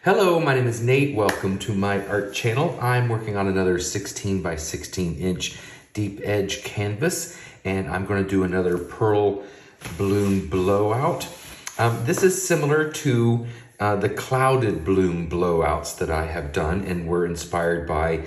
Hello, my name is Nate. Welcome to my art channel. I'm working on another 16 by 16 inch deep edge canvas, and I'm going to do another pearl balloon blowout. This is similar to the clouded balloon blowouts that I have done and were inspired by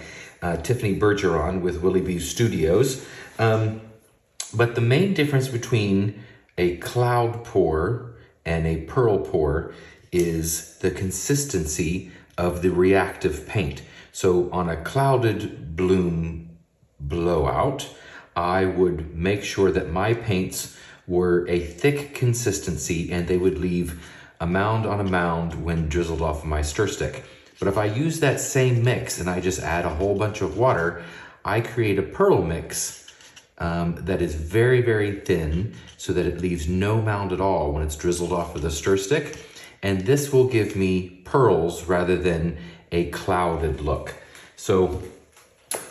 Tiffany Bergeron with Willie B Studios. But the main difference between a cloud pour and a pearl pour is the consistency of the reactive paint. So on a clouded bloom blowout, I would make sure that my paints were a thick consistency and they would leave a mound on a mound when drizzled off of my stir stick. But if I use that same mix and I just add a whole bunch of water, I create a pearl mix that is very, very thin so that it leaves no mound at all when it's drizzled off with a stir stick. And this will give me pearls rather than a clouded look. So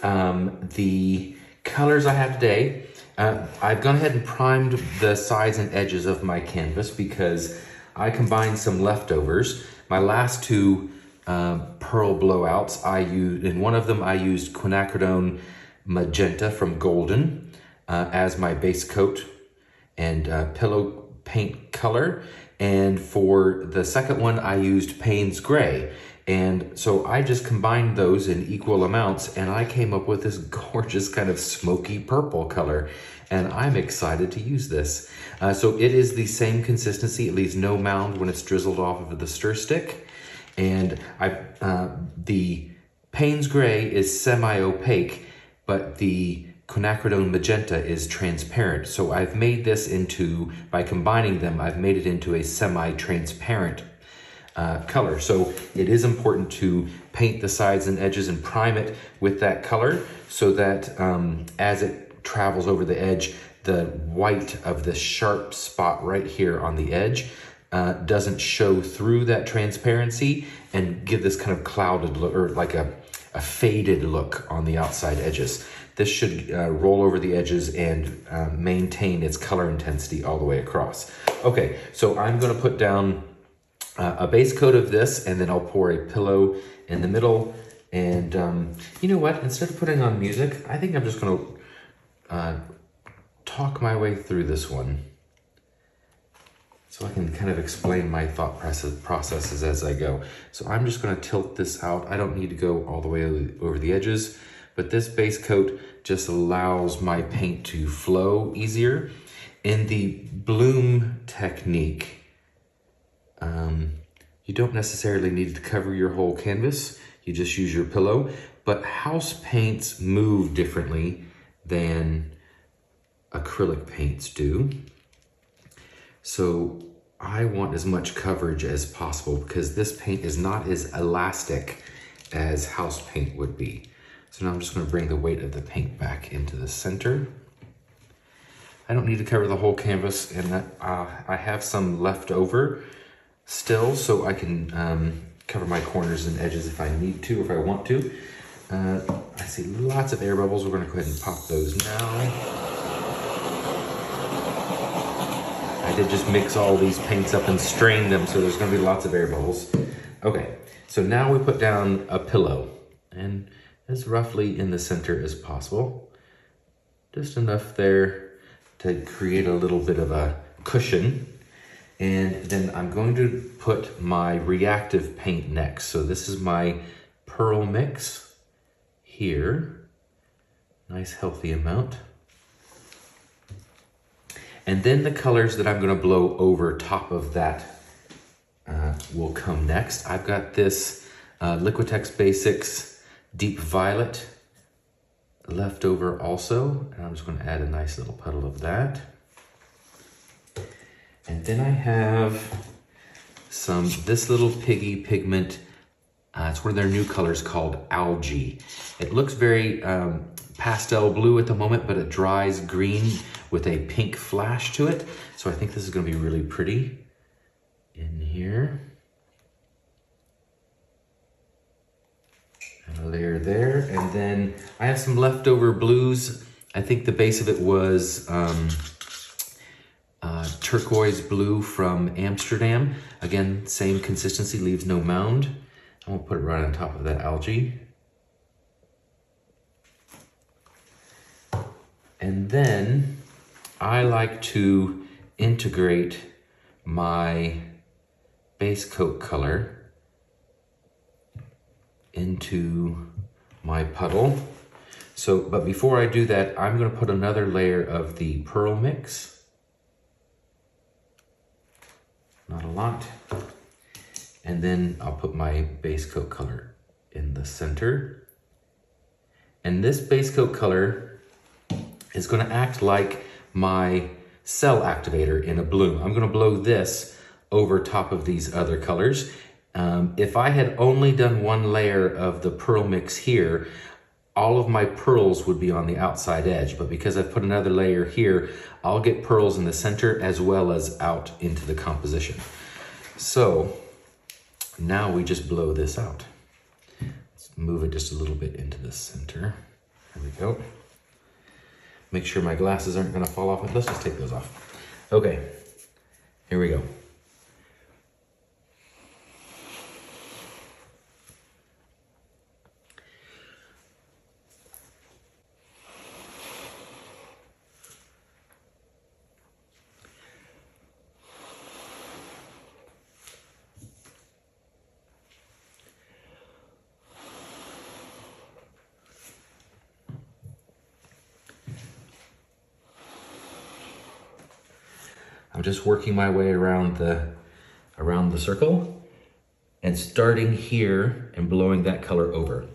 the colors I have today, I've gone ahead and primed the sides and edges of my canvas because I combined some leftovers. My last two pearl blowouts, in one of them I used quinacridone magenta from Golden as my base coat and pillow paint color. And for the second one, I used Payne's Gray. And so I just combined those in equal amounts and I came up with this gorgeous kind of smoky purple color. And I'm excited to use this. So it is the same consistency. It leaves no mound when it's drizzled off of the stir stick. And the Payne's Gray is semi-opaque, but the quinacridone magenta is transparent. So I've made this into, by combining them, I've made it into a semi-transparent color. So it is important to paint the sides and edges and prime it with that color so that as it travels over the edge, the white of the sharp spot right here on the edge doesn't show through that transparency and give this kind of clouded look, or like a faded look on the outside edges. This should roll over the edges and maintain its color intensity all the way across. Okay, so I'm gonna put down a base coat of this and then I'll pour a pillow in the middle. And you know what, instead of putting on music, I think I'm just gonna talk my way through this one so I can kind of explain my thought processes as I go. So I'm just gonna tilt this out. I don't need to go all the way over the edges, but this base coat just allows my paint to flow easier. In the bloom technique, you don't necessarily need to cover your whole canvas. You just use your pillow, but house paints move differently than acrylic paints do. So I want as much coverage as possible because this paint is not as elastic as house paint would be. So now I'm just going to bring the weight of the paint back into the center. I don't need to cover the whole canvas, and I have some left over still, so I can cover my corners and edges if I need to, if I want to. I see lots of air bubbles. We're going to go ahead and pop those now. I did just mix all these paints up and strain them, so there's going to be lots of air bubbles. Okay, so now we put down a pillow, and as roughly in the center as possible. Just enough there to create a little bit of a cushion. And then I'm going to put my reactive paint next. So this is my pearl mix here. Nice healthy amount. And then the colors that I'm gonna blow over top of that will come next. I've got this Liquitex Basics Deep Violet left over also, and I'm just going to add a nice little puddle of that. And then I have this little piggy pigment. It's one of their new colors called Algae. It looks very pastel blue at the moment, but it dries green with a pink flash to it. So I think this is going to be really pretty in here. there. And then I have some leftover blues. I think the base of it was turquoise blue from Amsterdam. Again, same consistency, leaves no mound. I'm gonna put it right on top of that algae. And then I like to integrate my base coat color into my puddle. So, but before I do that, I'm gonna put another layer of the pearl mix. Not a lot. And then I'll put my base coat color in the center. And this base coat color is gonna act like my cell activator in a bloom. I'm gonna blow this over top of these other colors. If I had only done one layer of the pearl mix here, all of my pearls would be on the outside edge, but because I've put another layer here, I'll get pearls in the center as well as out into the composition. So now we just blow this out. Let's move it just a little bit into the center. There we go. Make sure my glasses aren't gonna fall off. Let's just take those off. Okay, here we go. I'm just working my way around the circle and starting here and blowing that color over.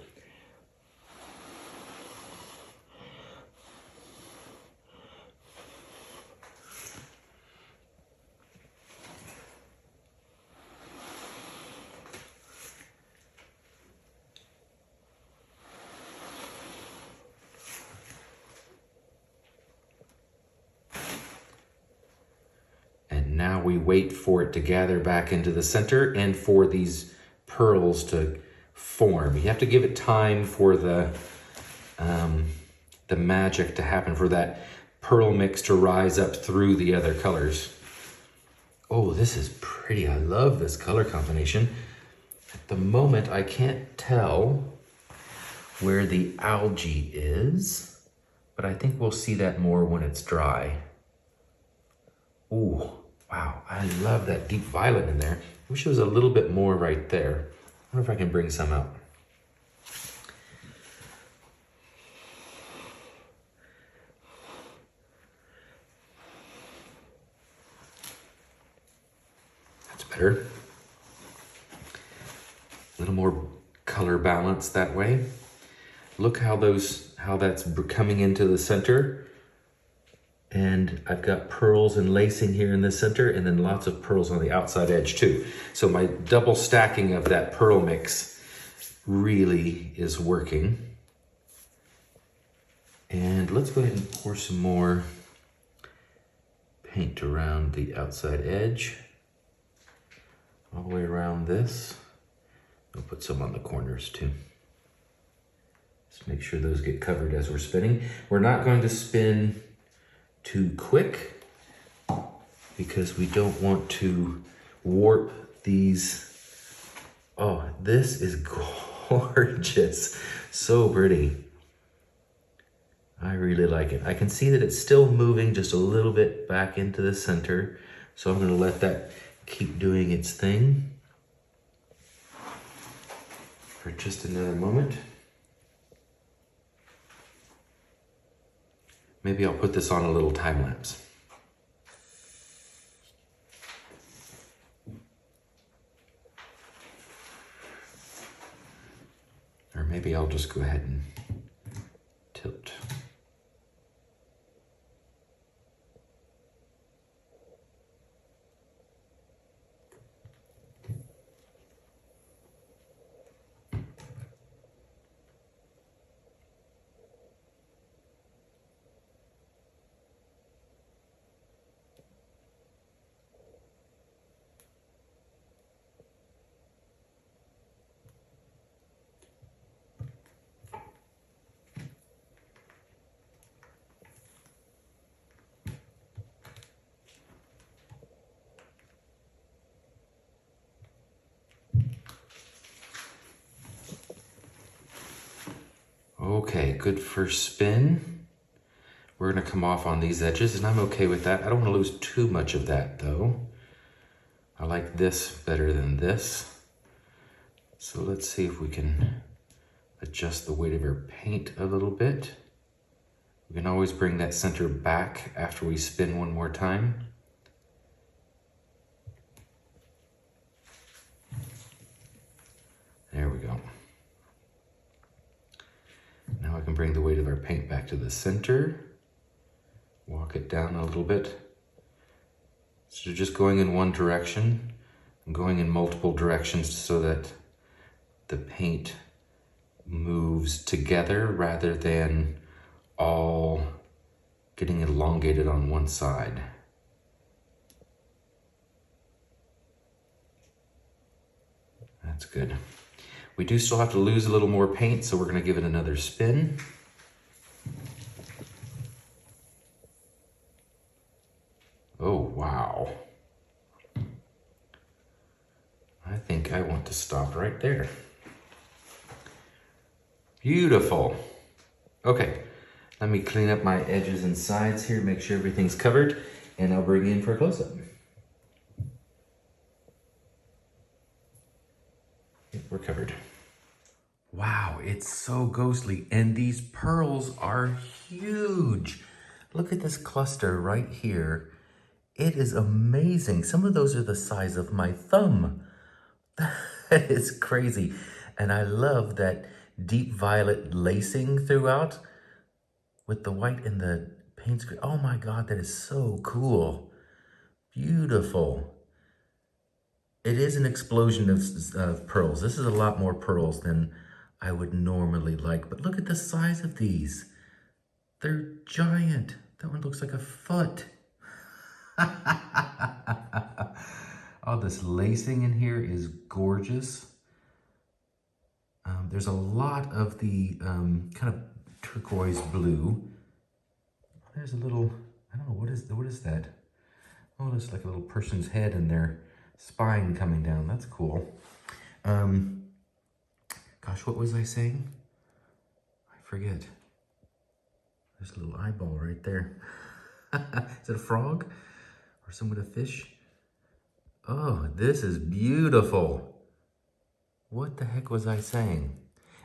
Now we wait for it to gather back into the center and for these pearls to form. You have to give it time for the magic to happen, for that pearl mix to rise up through the other colors. Oh, this is pretty. I love this color combination. At the moment, I can't tell where the algae is, but I think we'll see that more when it's dry. Ooh. Wow, I love that deep violet in there. I wish there was a little bit more right there. I wonder if I can bring some out. That's better. A little more color balance that way. Look how that's coming into the center. And I've got pearls and lacing here in the center, and then lots of pearls on the outside edge too. So my double stacking of that pearl mix really is working. And let's go ahead and pour some more paint around the outside edge, all the way around this. I'll put some on the corners too. Just make sure those get covered as we're spinning. We're not going to spin too quick because we don't want to warp these. Oh, this is gorgeous. So pretty. I really like it. I can see that it's still moving just a little bit back into the center. So I'm gonna let that keep doing its thing for just another moment. Maybe I'll put this on a little time lapse. Or maybe I'll just go ahead and tilt. Okay, good first spin. We're gonna come off on these edges, and I'm okay with that. I don't wanna lose too much of that though. I like this better than this. So let's see if we can adjust the weight of our paint a little bit. We can always bring that center back after we spin one more time. There we go. Now I can bring the weight of our paint back to the center. Walk it down a little bit. So just going in one direction, and going in multiple directions so that the paint moves together rather than all getting elongated on one side. That's good. We do still have to lose a little more paint, so we're going to give it another spin. Oh, wow. I think I want to stop right there. Beautiful. Okay, let me clean up my edges and sides here, make sure everything's covered, and I'll bring you in for a close-up. We're covered. Wow, it's so ghostly, and these pearls are huge. Look at this cluster right here. It is amazing. Some of those are the size of my thumb. That is crazy. And I love that deep violet lacing throughout with the white and the paint screen. Oh my God, that is so cool. Beautiful. It is an explosion of pearls. This is a lot more pearls than I would normally like, but look at the size of these. They're giant. That one looks like a foot. Oh, this lacing in here is gorgeous. There's a lot of the kind of turquoise blue. There's a little, I don't know, what is that? Oh, it's like a little person's head and their spine coming down. That's cool. Gosh, what was I saying? I forget. There's a little eyeball right there. Is it a frog? Or some with a fish? Oh, this is beautiful. What the heck was I saying?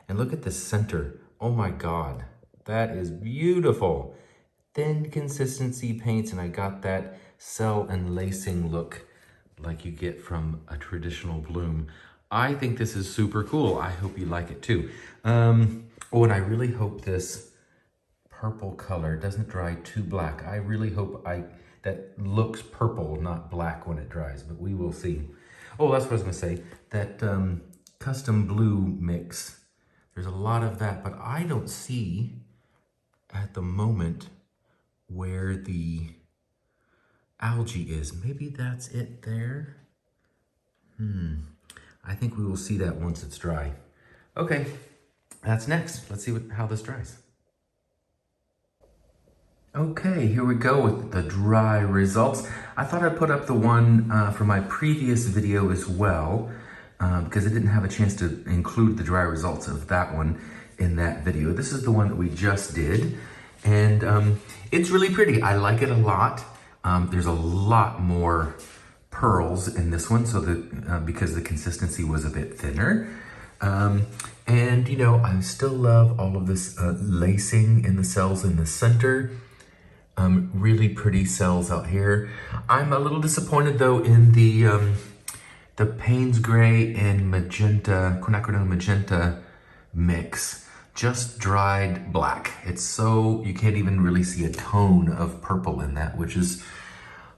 And look at the center. Oh my God, that is beautiful. Thin consistency paints, and I got that cell and lacing look like you get from a traditional bloom. I think this is super cool. I hope you like it too. Oh, and I really hope this purple color doesn't dry too black. I really hope that looks purple, not black when it dries, but we will see. Oh, that's what I was gonna say. That custom blue mix, there's a lot of that, but I don't see at the moment where the algae is. Maybe that's it there. I think we will see that once it's dry. Okay, that's next. Let's see how this dries. Okay, here we go with the dry results. I thought I'd put up the one from my previous video as well, because I didn't have a chance to include the dry results of that one in that video. This is the one that we just did, and it's really pretty. I like it a lot. There's a lot more pearls in this one, so that because the consistency was a bit thinner. And you know, I still love all of this lacing in the cells in the center. Really pretty cells out here. I'm a little disappointed though in the Payne's gray and magenta, quinacridone magenta mix. Just dried black. It's so, you can't even really see a tone of purple in that, which is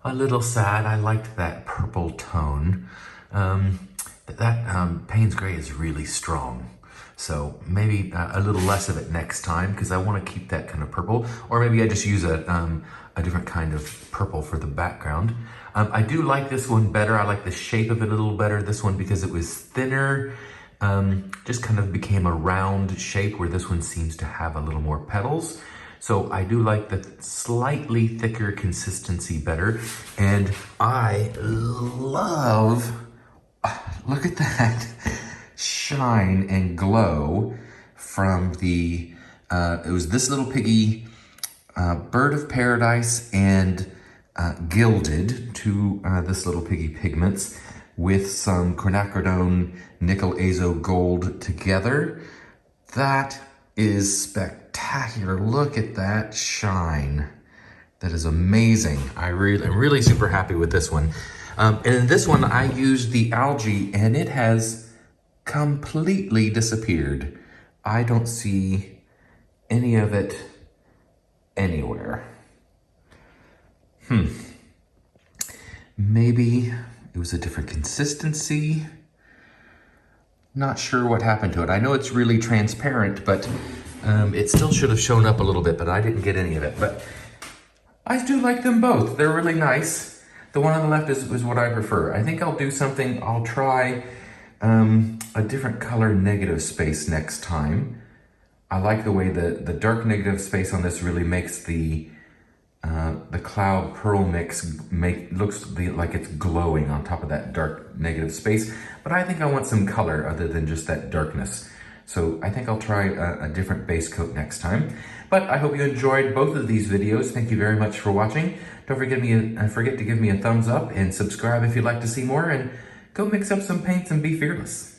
a little sad. I liked that purple tone. That Payne's gray is really strong. So maybe a little less of it next time, because I want to keep that kind of purple. Or maybe I just use a different kind of purple for the background. I do like this one better. I like the shape of it a little better. This one, because it was thinner, just kind of became a round shape, where this one seems to have a little more petals. So I do like the slightly thicker consistency better. And I love, look at that shine and glow from the It was this little piggy, Bird of Paradise, and Gilded, this little piggy pigments, with some quinacridone nickel azo gold together. That is spectacular. Look at that shine. That is amazing. I'm really super happy with this one. And in this one, I used the algae, and it has completely disappeared. I don't see any of it anywhere. Maybe it was a different consistency. Not sure what happened to it. I know it's really transparent, but it still should have shown up a little bit, but I didn't get any of it. But I do like them both. They're really nice. The one on the left is what I prefer. I think I'll do something. I'll try a different color negative space next time. I like the way the dark negative space on this really makes the cloud pearl mix looks like it's glowing on top of that dark negative space. But I think I want some color other than just that darkness. So I think I'll try a different base coat next time. But I hope you enjoyed both of these videos. Thank you very much for watching. Don't forget to give me a thumbs up and subscribe if you'd like to see more. And go mix up some paints and be fearless.